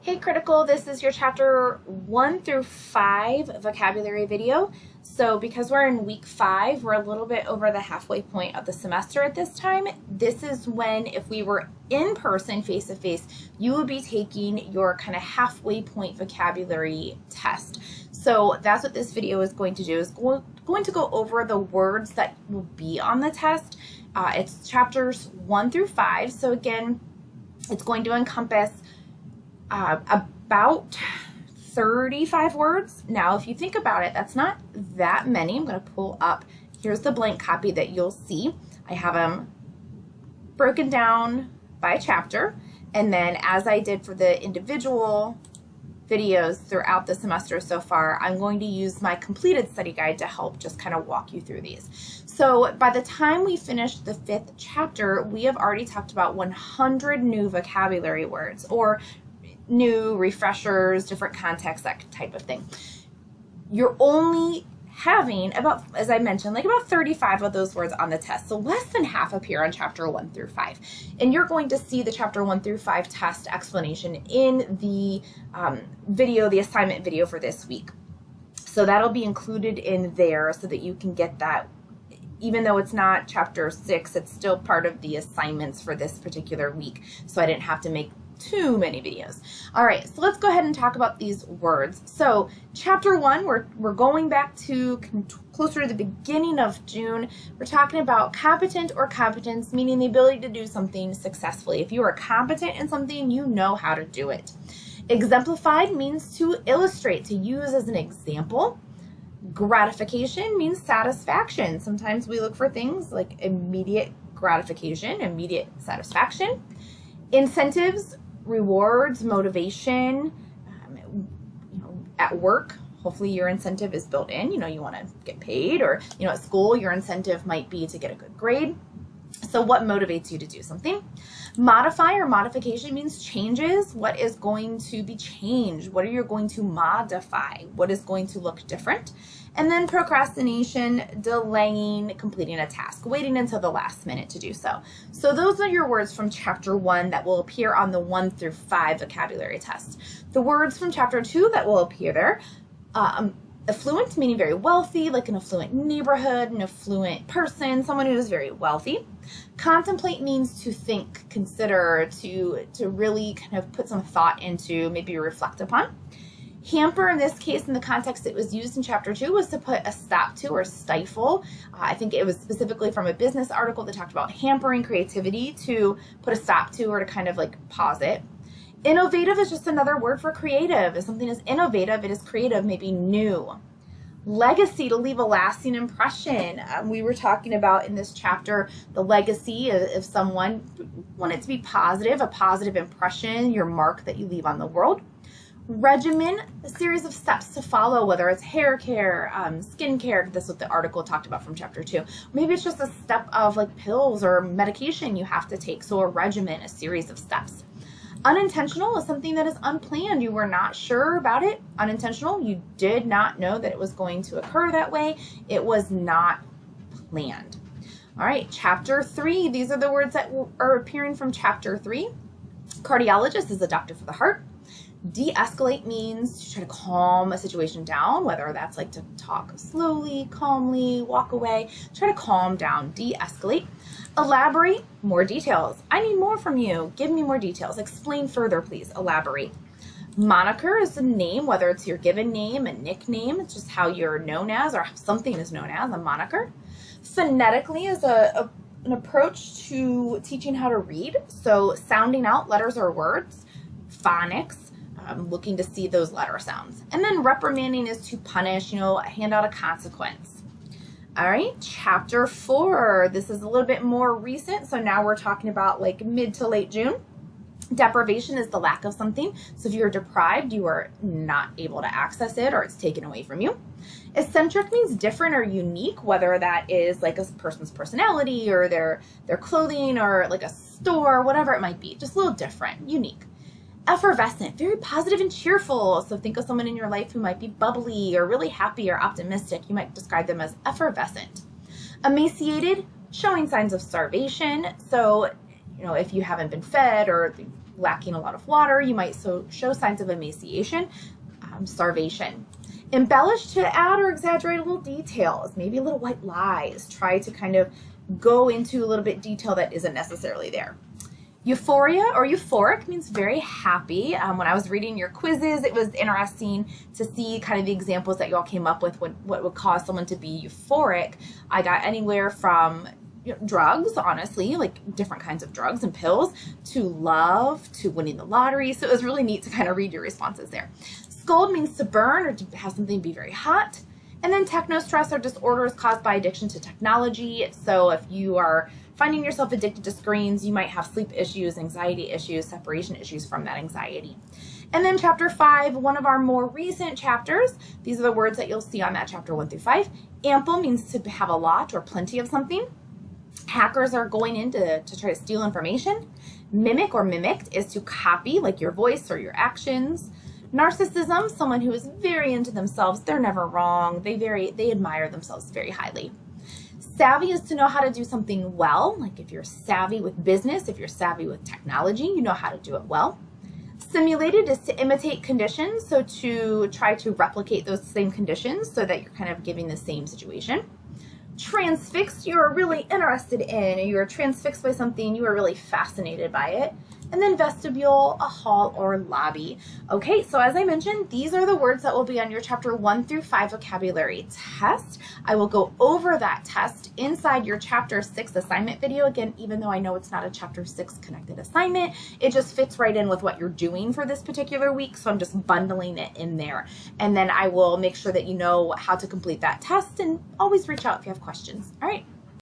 Hey Critical, this is your chapter 1 through 5 vocabulary video. So because we're in week 5, we're a little bit over the halfway point of the semester at this time. This is when, if we were in person, face to face, you would be taking your kind of halfway point vocabulary test. So that's what this video is going to do, is going to go over the words that will be on the test. It's chapters 1 through 5. So again, it's going to encompass about 35 words. Now, if you think about it, that's not that many. I'm going to pull up, here's the blank copy that you'll see. I have them broken down by chapter, and then as I did for the individual videos throughout the semester so far, I'm going to use my completed study guide to help just kind of walk you through these. So by the time we finish the 5th chapter, we have already talked about 100 new vocabulary words, or new refreshers, different contexts, that type of thing. You're only having about, as I mentioned, like about 35 of those words on the test. So less than half appear on chapter 1 through 5. And you're going to see the chapter 1 through 5 test explanation in the video, the assignment video for this week. So that'll be included in there so that you can get that. Even though it's not chapter 6, it's still part of the assignments for this particular week. So I didn't have to make too many videos. All right, so let's go ahead and talk about these words. So chapter 1, we're going back to closer to the beginning of June. We're talking about competent or competence, meaning the ability to do something successfully. If you are competent in something, you know how to do it. Exemplified means to illustrate, to use as an example. Gratification means satisfaction. Sometimes we look for things like immediate gratification, immediate satisfaction. Incentives, rewards, motivation, at work, hopefully your incentive is built in. You want to get paid, or, at school, your incentive might be to get a good grade. So what motivates you to do something? Modify or modification means changes. What is going to be changed? What are you going to modify? What is going to look different? And then procrastination, delaying completing a task, waiting until the last minute to do so. So those are your words from chapter 1 that will appear on the 1 through 5 vocabulary test. The words from chapter 2 that will appear there, affluent, meaning very wealthy, like an affluent neighborhood, an affluent person, someone who is very wealthy. Contemplate means to think, consider, to really kind of put some thought into, maybe reflect upon. Hamper, in this case, in the context it was used in chapter 2, was to put a stop to or stifle. I think it was specifically from a business article that talked about hampering creativity, to put a stop to or to kind of like pause it. Innovative is just another word for creative. If something is innovative, it is creative, maybe new. Legacy, to leave a lasting impression. We were talking about in this chapter the legacy of someone. Want it to be positive, a positive impression, your mark that you leave on the world. Regimen, a series of steps to follow, whether it's hair care, skin care. That's what the article talked about from chapter 2. Maybe it's just a step of like pills or medication you have to take. So a regimen, a series of steps. Unintentional is something that is unplanned. You were not sure about it. Unintentional, you did not know that it was going to occur that way. It was not planned. All right, chapter 3. These are the words that are appearing from chapter 3. Cardiologist is a doctor for the heart. De-escalate means to try to calm a situation down, whether that's like to talk slowly, calmly, walk away, try to calm down, de-escalate. Elaborate, more details. I need more from you. Give me more details. Explain further, please. Elaborate. Moniker is a name, whether it's your given name, a nickname, it's just how you're known as, or something is known as, a moniker. Phonetically is an approach to teaching how to read. So sounding out letters or words. Phonics, looking to see those letter sounds. And then reprimanding is to punish, hand out a consequence. All right, chapter 4. This is a little bit more recent. So now we're talking about like mid to late June. Deprivation is the lack of something. So if you're deprived, you are not able to access it, or it's taken away from you. Eccentric means different or unique, whether that is like a person's personality or their clothing, or like a store, whatever it might be. Just a little different, unique. Effervescent, very positive and cheerful. So think of someone in your life who might be bubbly or really happy or optimistic. You might describe them as effervescent. Emaciated, showing signs of starvation. So, if you haven't been fed or lacking a lot of water. You might show signs of emaciation, starvation. Embellish to add or exaggerate a little details, maybe little white lies. Try to kind of go into a little bit detail that isn't necessarily there. Euphoria or euphoric means very happy. When I was reading your quizzes, it was interesting to see kind of the examples that y'all came up with what would cause someone to be euphoric. I got anywhere from drugs, honestly, like different kinds of drugs and pills, to love, to winning the lottery. So it was really neat to kind of read your responses there. Scold means to burn or to have something be very hot. And then technostress or disorders caused by addiction to technology. So if you are finding yourself addicted to screens, you might have sleep issues, anxiety issues, separation issues from that anxiety. And then chapter 5, one of our more recent chapters, these are the words that you'll see on that chapter 1 through 5. Ample means to have a lot or plenty of something. Hackers are going in to try to steal information. Mimic or mimicked is to copy, like your voice or your actions. Narcissism, someone who is very into themselves. They're never wrong. They admire themselves very highly. Savvy is to know how to do something well. Like if you're savvy with business, if you're savvy with technology, you know how to do it well. Simulated is to imitate conditions. So to try to replicate those same conditions so that you're kind of giving the same situation. Transfixed, you're really interested in, you're transfixed by something, you are really fascinated by it. And then vestibule, a hall or lobby. Okay, so as I mentioned, these are the words that will be on your chapter 1 through 5 vocabulary test. I will go over that test inside your chapter 6 assignment video. Again, even though I know it's not a chapter 6 connected assignment, it just fits right in with what you're doing for this particular week. So I'm just bundling it in there. And then I will make sure that you know how to complete that test, and always reach out if you have questions. All right.